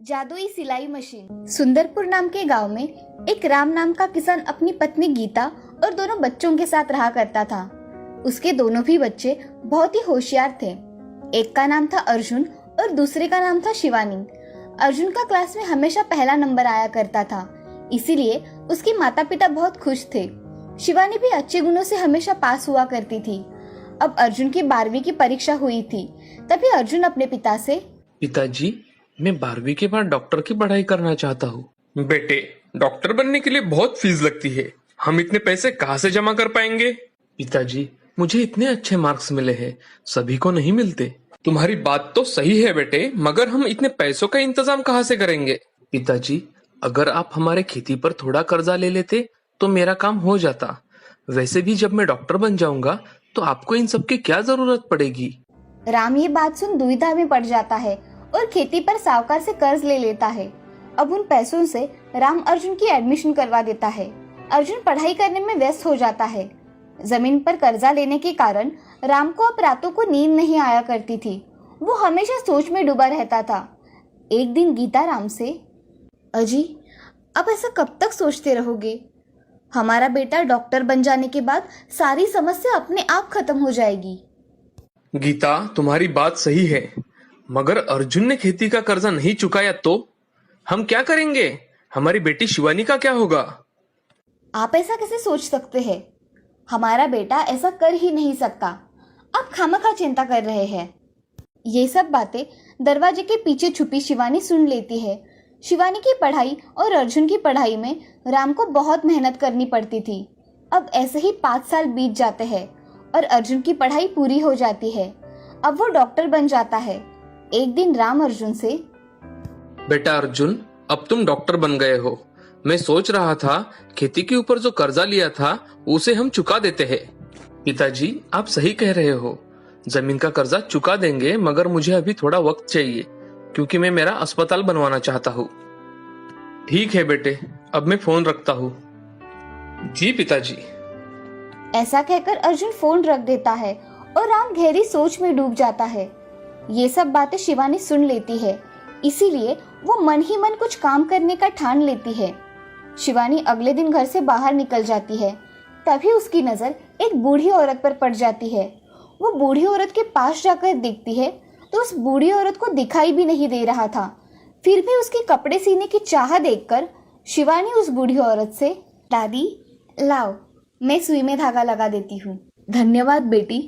जादुई सिलाई मशीन। सुंदरपुर नाम के गांव में एक राम नाम का किसान अपनी पत्नी गीता और दोनों बच्चों के साथ रहा करता था। उसके दोनों भी बच्चे बहुत ही होशियार थे। एक का नाम था अर्जुन और दूसरे का नाम था शिवानी। अर्जुन का क्लास में हमेशा पहला नंबर आया करता था, इसीलिए उसके माता पिता बहुत खुश थे। शिवानी भी अच्छे गुणों से हमेशा पास हुआ करती थी। अब अर्जुन की 12वीं की परीक्षा हुई थी। तभी अर्जुन अपने पिता से, पिताजी, मैं 12वीं के बाद डॉक्टर की पढ़ाई करना चाहता हूँ। बेटे, डॉक्टर बनने के लिए बहुत फीस लगती है। हम इतने पैसे कहाँ से जमा कर पाएंगे? पिताजी, मुझे इतने अच्छे मार्क्स मिले हैं, सभी को नहीं मिलते। तुम्हारी बात तो सही है बेटे, मगर हम इतने पैसों का इंतजाम कहाँ से करेंगे? पिताजी, अगर आप हमारे खेती पर थोड़ा कर्जा ले लेते तो मेरा काम हो जाता। वैसे भी जब मैं डॉक्टर बन जाऊंगा तो आपको इन सब की क्या जरूरत पड़ेगी? राम ये बात सुन दुविधा में पड़ जाता है और खेती पर साहूकार से कर्ज ले लेता है। अब उन पैसों से राम अर्जुन की एडमिशन करवा देता है। अर्जुन पढ़ाई करने में व्यस्त हो जाता है। जमीन पर कर्जा लेने के कारण राम को अब रातों को नींद नहीं आया करती थी। वो हमेशा सोच में डूबा रहता था। एक दिन गीता राम से, अजी, अब ऐसा कब तक सोचते रहोगे? हमारा बेटा डॉक्टर बन जाने के बाद सारी समस्या अपने आप खत्म हो जाएगी। गीता, तुम्हारी बात सही है, मगर अर्जुन ने खेती का कर्जा नहीं चुकाया तो हम क्या करेंगे? हमारी बेटी शिवानी का क्या होगा? आप ऐसा कैसे सोच सकते हैं? हमारा बेटा ऐसा कर ही नहीं सकता। आप खामखा चिंता कर रहे हैं। ये सब बातें दरवाजे के पीछे छुपी शिवानी सुन लेती है। शिवानी की पढ़ाई और अर्जुन की पढ़ाई में राम को बहुत मेहनत करनी पड़ती थी। अब ऐसे ही 5 साल बीत जाते हैं और अर्जुन की पढ़ाई पूरी हो जाती है। अब वो डॉक्टर बन जाता है। एक दिन राम अर्जुन से, बेटा अर्जुन, अब तुम डॉक्टर बन गए हो। मैं सोच रहा था खेती के ऊपर जो कर्जा लिया था उसे हम चुका देते हैं। पिताजी, आप सही कह रहे हो। जमीन का कर्जा चुका देंगे, मगर मुझे अभी थोड़ा वक्त चाहिए क्योंकि मैं मेरा अस्पताल बनवाना चाहता हूँ। ठीक है बेटे, अब मैं फोन रखता हूँ। जी पिताजी। ऐसा कहकर अर्जुन फोन रख देता है और राम गहरी सोच में डूब जाता है। ये सब बातें शिवानी सुन लेती है, इसीलिए वो मन ही मन कुछ काम करने का ठान लेती है। शिवानी अगले दिन घर से बाहर निकल जाती है। तभी उसकी नजर एक बूढ़ी औरत पर पड़ जाती है। वो बूढ़ी औरत के पास जाकर देखती है तो उस बूढ़ी औरत को दिखाई भी नहीं दे रहा था। फिर भी उसके कपड़े सीने की चाह देखकर शिवानी उस बूढ़ी औरत से, दादी, लाओ, मैं सुई में धागा लगा देती हूँ। धन्यवाद बेटी।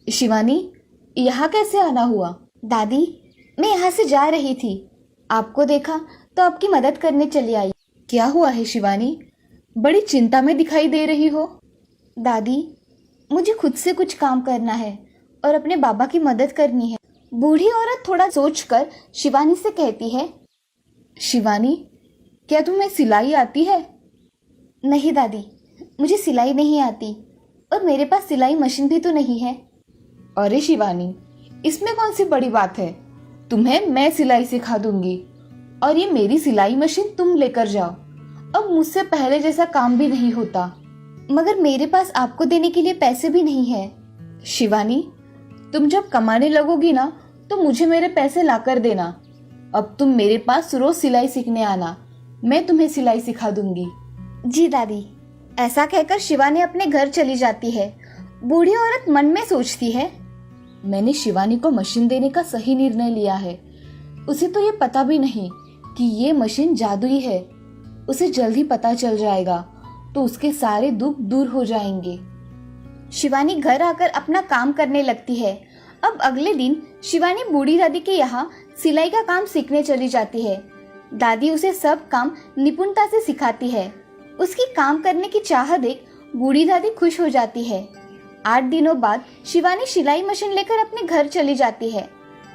शिवानी, यहाँ कैसे आना हुआ? दादी, मैं यहाँ से जा रही थी, आपको देखा तो आपकी मदद करने चली आई। क्या हुआ है शिवानी? बड़ी चिंता में दिखाई दे रही हो। दादी, मुझे खुद से कुछ काम करना है और अपने बाबा की मदद करनी है। बूढ़ी औरत थोड़ा सोचकर शिवानी से कहती है, शिवानी, क्या तुम्हें सिलाई आती है? नहीं दादी, मुझे सिलाई नहीं आती और मेरे पास सिलाई मशीन भी तो नहीं है। अरे शिवानी, इसमें कौन सी बड़ी बात है? तुम्हें मैं सिलाई सिखा दूंगी और ये मेरी सिलाई मशीन तुम लेकर जाओ। अब मुझसे पहले जैसा काम भी नहीं होता, मगर मेरे पास आपको देने के लिए पैसे भी नहीं है। शिवानी, तुम जब कमाने लगोगी ना तो मुझे मेरे पैसे लाकर देना। अब तुम मेरे पास रोज सिलाई सीखने आना, मैं तुम्हें सिलाई सिखा दूंगी। जी दादी। ऐसा कहकर शिवानी अपने घर चली जाती है। बूढ़ी औरत मन में सोचती है, मैंने शिवानी को मशीन देने का सही निर्णय लिया है। उसे तो ये पता भी नहीं कि ये मशीन जादुई है। उसे जल्द ही पता चल जाएगा तो उसके सारे दुख दूर हो जाएंगे। शिवानी घर आकर अपना काम करने लगती है। अब अगले दिन शिवानी बूढ़ी दादी के यहाँ सिलाई का काम सीखने चली जाती है। दादी उसे सब काम निपुणता से सिखाती है। उसकी काम करने की चाह देख बूढ़ी दादी खुश हो जाती है। 8 दिनों बाद शिवानी सिलाई मशीन लेकर अपने घर चली जाती है।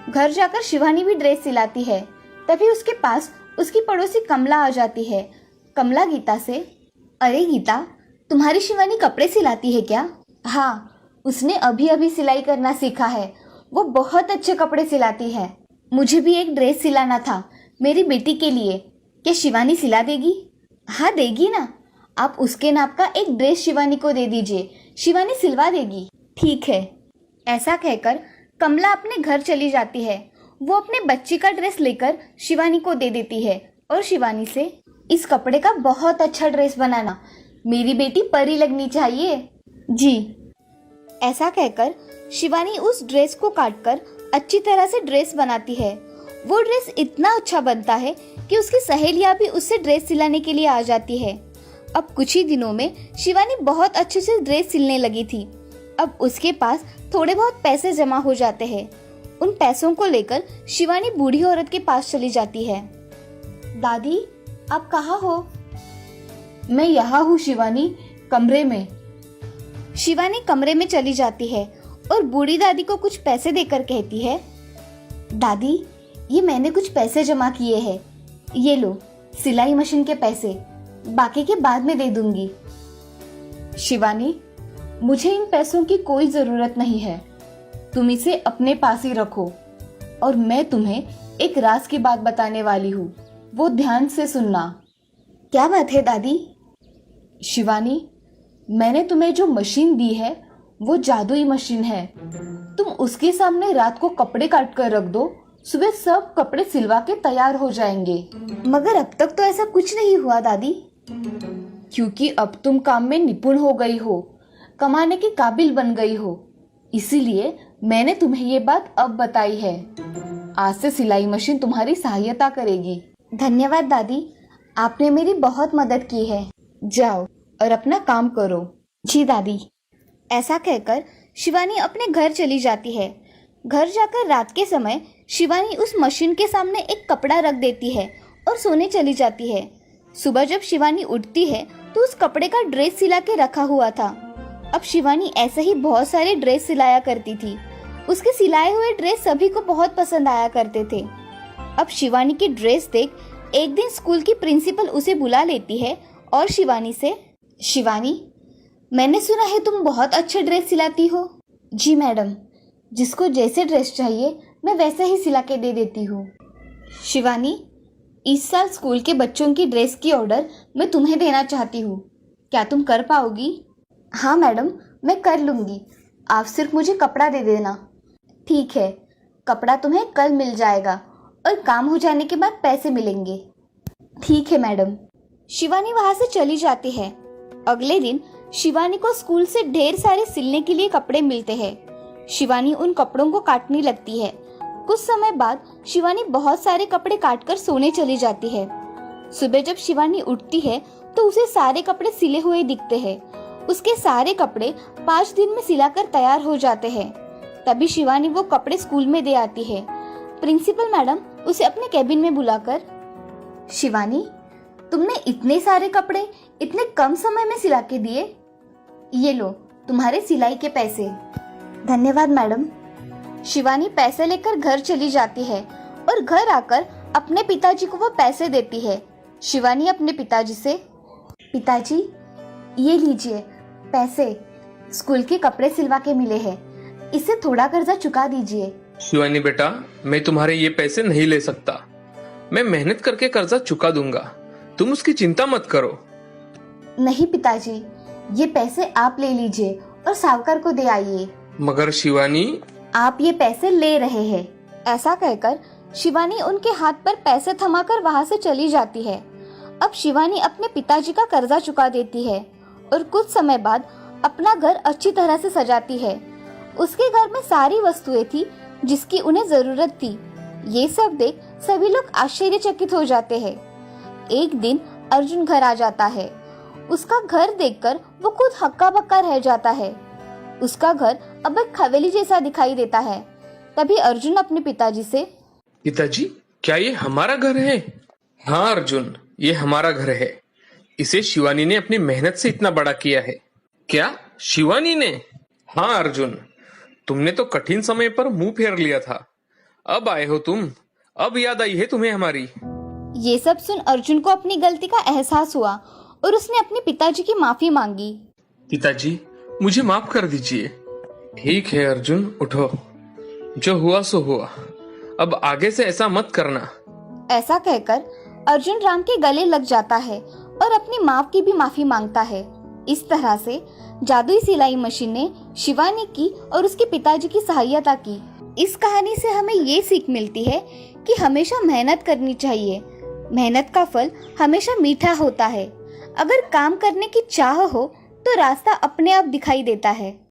घर जाकर शिवानी भी ड्रेस सिलाती है। तभी उसके पास उसकी पड़ोसी कमला आ जाती है। कमला गीता से, अरे गीता, तुम्हारी शिवानी कपड़े सिलाती है क्या? हाँ, उसने अभी अभी सिलाई करना सीखा है। वो बहुत अच्छे कपड़े सिलाती है। मुझे भी एक ड्रेस सिलाना था मेरी बेटी के लिए। क्या शिवानी सिला देगी? हाँ देगी ना। आप उसके नाप का एक ड्रेस शिवानी को दे दीजिए, शिवानी सिलवा देगी। ठीक है। ऐसा कहकर कमला अपने घर चली जाती है। वो अपने बच्ची का ड्रेस लेकर शिवानी को दे देती है और शिवानी से, इस कपड़े का बहुत अच्छा ड्रेस बनाना, मेरी बेटी परी लगनी चाहिए। जी। ऐसा कहकर शिवानी उस ड्रेस को काटकर अच्छी तरह से ड्रेस बनाती है। वो ड्रेस इतना अच्छा बनता है कि उसकी सहेलियां भी उससे ड्रेस सिलाने के लिए आ जाती है। अब कुछ ही दिनों में शिवानी बहुत अच्छे से ड्रेस सिलने लगी थी। अब उसके पास थोड़े बहुत पैसे जमा हो जाते हैं। उन पैसों को लेकर शिवानी बूढ़ी औरत के पास चली जाती है। दादी, आप कहाँ हो? मैं यहाँ हूँ शिवानी, कमरे में। शिवानी कमरे में चली जाती है और बूढ़ी दादी को कुछ पैसे देकर कहती है, दादी, ये मैंने कुछ पैसे जमा किए हैं, ये लो सिलाई मशीन के पैसे, बाकी के बाद में दे दूंगी। शिवानी, मुझे इन पैसों की कोई जरूरत नहीं है, तुम इसे अपने पास ही रखो। और मैं तुम्हें एक राज की बात बताने वाली हूँ, वो ध्यान से सुनना। क्या बात है दादी? शिवानी, मैंने तुम्हें जो मशीन दी है वो जादुई मशीन है। तुम उसके सामने रात को कपड़े काट कर रख दो, सुबह सब कपड़े सिलवा के तैयार हो जाएंगे। मगर अब तक तो ऐसा कुछ नहीं हुआ दादी। क्योंकि अब तुम काम में निपुण हो गई हो, कमाने के काबिल बन गई हो, इसीलिए मैंने तुम्हें ये बात अब बताई है। आज से सिलाई मशीन तुम्हारी सहायता करेगी। धन्यवाद दादी, आपने मेरी बहुत मदद की है। जाओ और अपना काम करो। जी दादी। ऐसा कहकर शिवानी अपने घर चली जाती है। घर जाकर रात के समय शिवानी उस मशीन के सामने एक कपड़ा रख देती है और सोने चली जाती है। सुबह जब शिवानी उठती है तो उस कपड़े का ड्रेस सिला के रखा हुआ था। अब शिवानी ऐसे ही बहुत सारे ड्रेस सिलाया करती थी। उसके सिलाए हुए ड्रेस सभी को बहुत पसंद आया करते थे। अब शिवानी की ड्रेस देख एक दिन स्कूल की प्रिंसिपल उसे बुला लेती है और शिवानी से, शिवानी, मैंने सुना है तुम बहुत अच्छे ड्रेस सिलाती हो। जी मैडम, जिसको जैसे ड्रेस चाहिए मैं वैसे ही सिला के दे देती हूँ। शिवानी, इस साल स्कूल के बच्चों की ड्रेस की ऑर्डर मैं तुम्हें देना चाहती हूँ, क्या तुम कर पाओगी? हाँ मैडम, मैं कर लूँगी, आप सिर्फ मुझे कपड़ा दे देना। ठीक है, कपड़ा तुम्हें कल मिल जाएगा और काम हो जाने के बाद पैसे मिलेंगे। ठीक है मैडम। शिवानी वहाँ से चली जाती है। अगले दिन शिवानी को स्कूल से ढेर सारे सिलने के लिए कपड़े मिलते हैं। शिवानी उन कपड़ों को काटने लगती है। कुछ समय बाद शिवानी बहुत सारे कपड़े काटकर सोने चली जाती है। सुबह जब शिवानी उठती है तो उसे सारे कपड़े सिले हुए दिखते हैं। उसके सारे कपड़े 5 दिन में सिलाकर तैयार हो जाते हैं। तभी शिवानी वो कपड़े स्कूल में दे आती है। प्रिंसिपल मैडम उसे अपने कैबिन में बुलाकर, शिवानी, तुमने इतने सारे कपड़े इतने कम समय में सिला के दिए, ये लो तुम्हारे सिलाई के पैसे। धन्यवाद मैडम। शिवानी पैसे लेकर घर चली जाती है और घर आकर अपने पिताजी को वो पैसे देती है। शिवानी अपने पिताजी से, पिताजी, ये लीजिए पैसे, स्कूल के कपड़े सिलवा के मिले हैं, इससे थोड़ा कर्जा चुका दीजिए। शिवानी बेटा, मैं तुम्हारे ये पैसे नहीं ले सकता। मैं मेहनत करके कर्जा चुका दूंगा, तुम उसकी चिंता मत करो। नहीं पिताजी, ये पैसे आप ले लीजिए और साहूकार को दे आइए। मगर शिवानी, आप ये पैसे ले रहे हैं। ऐसा कहकर शिवानी उनके हाथ पर पैसे थमाकर वहाँ से चली जाती है। अब शिवानी अपने पिताजी का कर्जा चुका देती है और कुछ समय बाद अपना घर अच्छी तरह से सजाती है। उसके घर में सारी वस्तुएं थी जिसकी उन्हें जरूरत थी। ये सब देख सभी लोग आश्चर्यचकित हो जाते हैं। एक दिन अर्जुन घर आ जाता है। उसका घर देखकर वो खुद हक्का बक्का रह जाता है। उसका घर अब एक हवेली जैसा दिखाई देता है। तभी अर्जुन अपने पिताजी से, पिताजी, क्या ये हमारा घर है? हाँ अर्जुन, ये हमारा घर है। इसे शिवानी ने अपनी मेहनत से इतना बड़ा किया है। क्या शिवानी ने? हाँ अर्जुन, तुमने तो कठिन समय पर मुंह फेर लिया था, अब आए हो तुम, अब याद आई है तुम्हें हमारी। ये सब सुन अर्जुन को अपनी गलती का एहसास हुआ और उसने अपने पिताजी की माफी मांगी। पिताजी, मुझे माफ कर दीजिए। ठीक है अर्जुन, उठो, जो हुआ सो हुआ, अब आगे से ऐसा मत करना। ऐसा कहकर अर्जुन राम के गले लग जाता है और अपनी माँ की भी माफी मांगता है। इस तरह से जादुई सिलाई मशीन ने शिवानी की और उसके पिताजी की सहायता की। इस कहानी से हमें ये सीख मिलती है कि हमेशा मेहनत करनी चाहिए। मेहनत का फल हमेशा मीठा होता है। अगर काम करने की चाह हो तो रास्ता अपने आप दिखाई देता है।